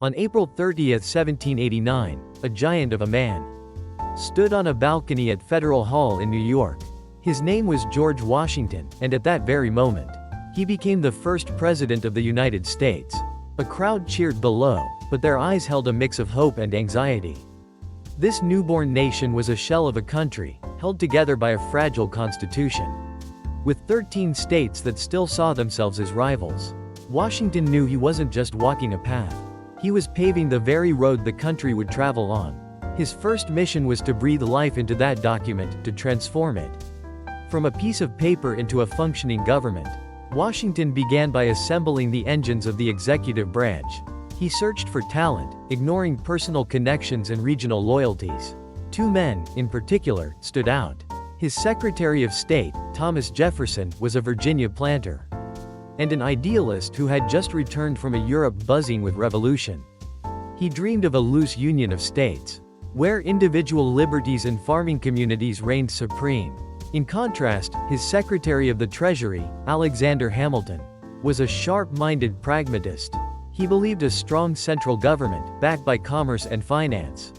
On April 30, 1789, a giant of a man stood on a balcony at Federal Hall in New York. His name was George Washington, and at that very moment, he became the first president of the United States. A crowd cheered below, but their eyes held a mix of hope and anxiety. This newborn nation was a shell of a country, held together by a fragile constitution. With 13 states that still saw themselves as rivals, Washington knew he wasn't just walking a path. He was paving the very road the country would travel on. His first mission was to breathe life into that document, to transform it from a piece of paper into a functioning government. Washington began by assembling the engines of the executive branch. He searched for talent, ignoring personal connections and regional loyalties. Two men, in particular, stood out. His Secretary of State, Thomas Jefferson, was a Virginia planter and an idealist who had just returned from a Europe buzzing with revolution. He dreamed of a loose union of states, where individual liberties and farming communities reigned supreme. In contrast, his Secretary of the Treasury, Alexander Hamilton, was a sharp-minded pragmatist. He believed a strong central government, backed by commerce and finance,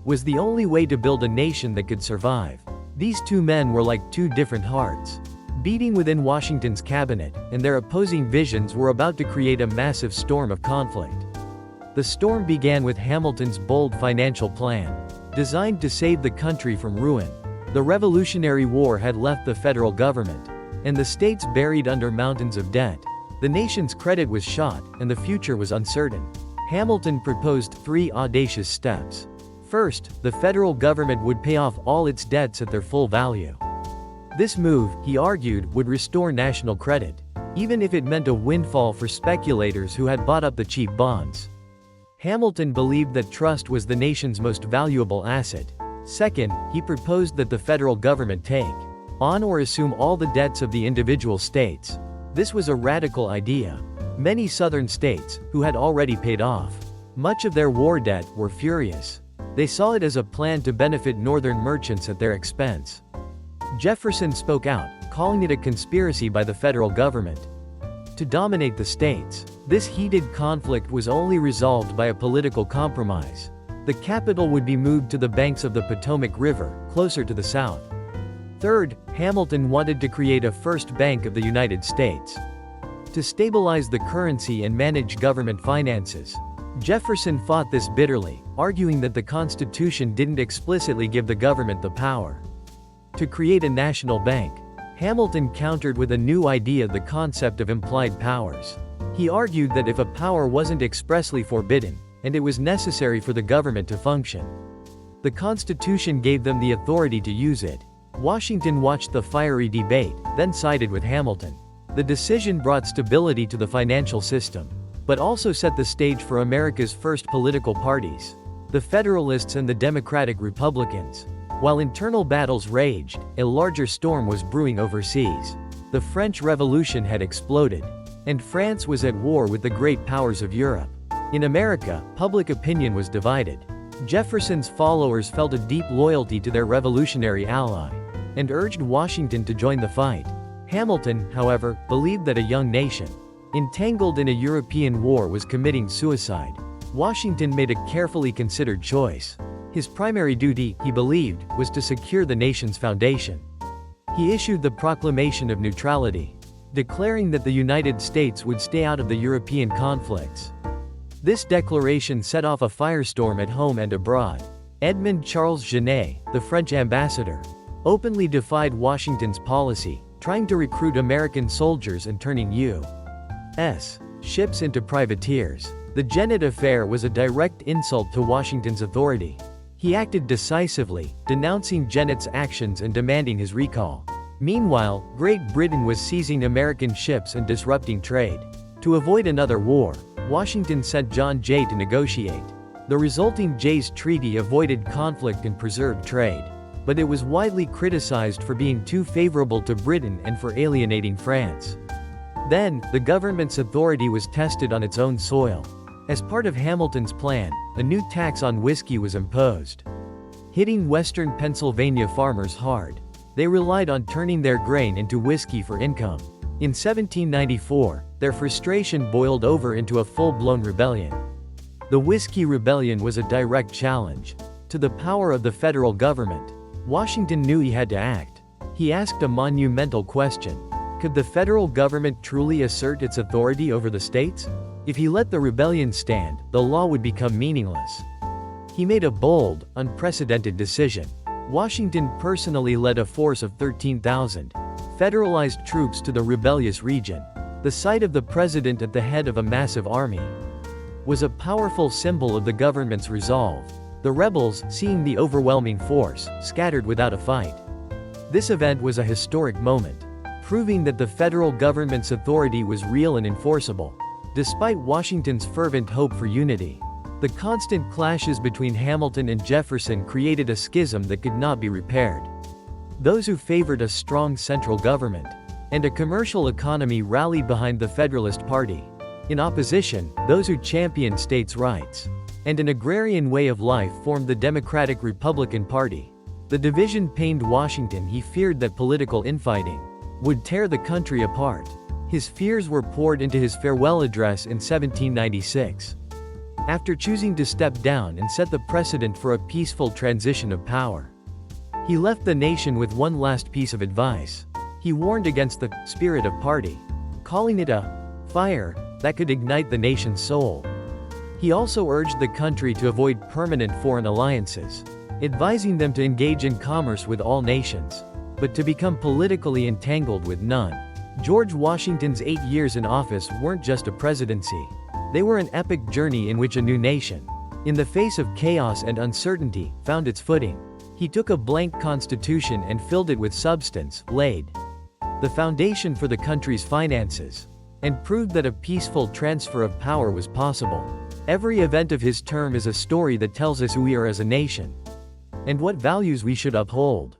was the only way to build a nation that could survive. These two men were like two different hearts, beating within Washington's cabinet, and their opposing visions were about to create a massive storm of conflict. The storm began with Hamilton's bold financial plan, designed to save the country from ruin. The Revolutionary War had left the federal government and the states buried under mountains of debt. The nation's credit was shot, and the future was uncertain. Hamilton proposed three audacious steps. First, the federal government would pay off all its debts at their full value. This move, he argued, would restore national credit, even if it meant a windfall for speculators who had bought up the cheap bonds. Hamilton believed that trust was the nation's most valuable asset. Second, he proposed that the federal government take on or assume all the debts of the individual states. This was a radical idea. Many southern states, who had already paid off much of their war debt, were furious. They saw it as a plan to benefit northern merchants at their expense. Jefferson spoke out, calling it a conspiracy by the federal government to dominate the states. This heated conflict was only resolved by a political compromise. The capital would be moved to the banks of the Potomac River, closer to the south. Third, Hamilton wanted to create a first bank of the United States to stabilize the currency and manage government finances. Jefferson fought this bitterly, arguing that the Constitution didn't explicitly give the government the power to create a national bank. Hamilton countered with a new idea, the concept of implied powers. He argued that if a power wasn't expressly forbidden, and it was necessary for the government to function, the Constitution gave them the authority to use it. Washington watched the fiery debate, then sided with Hamilton. The decision brought stability to the financial system, but also set the stage for America's first political parties, the Federalists and the Democratic Republicans. While internal battles raged, a larger storm was brewing overseas. The French Revolution had exploded, and France was at war with the great powers of Europe. In America, public opinion was divided. Jefferson's followers felt a deep loyalty to their revolutionary ally and urged Washington to join the fight. Hamilton, however, believed that a young nation, entangled in a European war, was committing suicide. Washington made a carefully considered choice. His primary duty, he believed, was to secure the nation's foundation. He issued the Proclamation of Neutrality, declaring that the United States would stay out of the European conflicts. This declaration set off a firestorm at home and abroad. Edmond Charles Genet, the French ambassador, openly defied Washington's policy, trying to recruit American soldiers and turning U.S. ships into privateers. The Genet affair was a direct insult to Washington's authority. He acted decisively, denouncing Genet's actions and demanding his recall. Meanwhile, Great Britain was seizing American ships and disrupting trade. To avoid another war, Washington sent John Jay to negotiate. The resulting Jay's Treaty avoided conflict and preserved trade, but it was widely criticized for being too favorable to Britain and for alienating France. Then, the government's authority was tested on its own soil. As part of Hamilton's plan, a new tax on whiskey was imposed, hitting western Pennsylvania farmers hard. They relied on turning their grain into whiskey for income. In 1794, their frustration boiled over into a full-blown rebellion. The Whiskey Rebellion was a direct challenge to the power of the federal government. Washington knew he had to act. He asked a monumental question. Could the federal government truly assert its authority over the states? If he let the rebellion stand, the law would become meaningless. He made a bold, unprecedented decision. Washington personally led a force of 13,000 federalized troops to the rebellious region. The sight of the president at the head of a massive army was a powerful symbol of the government's resolve. The rebels, seeing the overwhelming force, scattered without a fight. This event was a historic moment, proving that the federal government's authority was real and enforceable. Despite Washington's fervent hope for unity, the constant clashes between Hamilton and Jefferson created a schism that could not be repaired. Those who favored a strong central government and a commercial economy rallied behind the Federalist Party. In opposition, those who championed states' rights and an agrarian way of life formed the Democratic Republican Party. The division pained Washington. He feared that political infighting would tear the country apart. His fears were poured into his farewell address in 1796. After choosing to step down and set the precedent for a peaceful transition of power, he left the nation with one last piece of advice. He warned against the spirit of party, calling it a fire that could ignite the nation's soul. He also urged the country to avoid permanent foreign alliances, advising them to engage in commerce with all nations, but to become politically entangled with none. George Washington's 8 years in office weren't just a presidency. They were an epic journey in which a new nation, in the face of chaos and uncertainty, found its footing. He took a blank constitution and filled it with substance, laid the foundation for the country's finances, and proved that a peaceful transfer of power was possible. Every event of his term is a story that tells us who we are as a nation and what values we should uphold.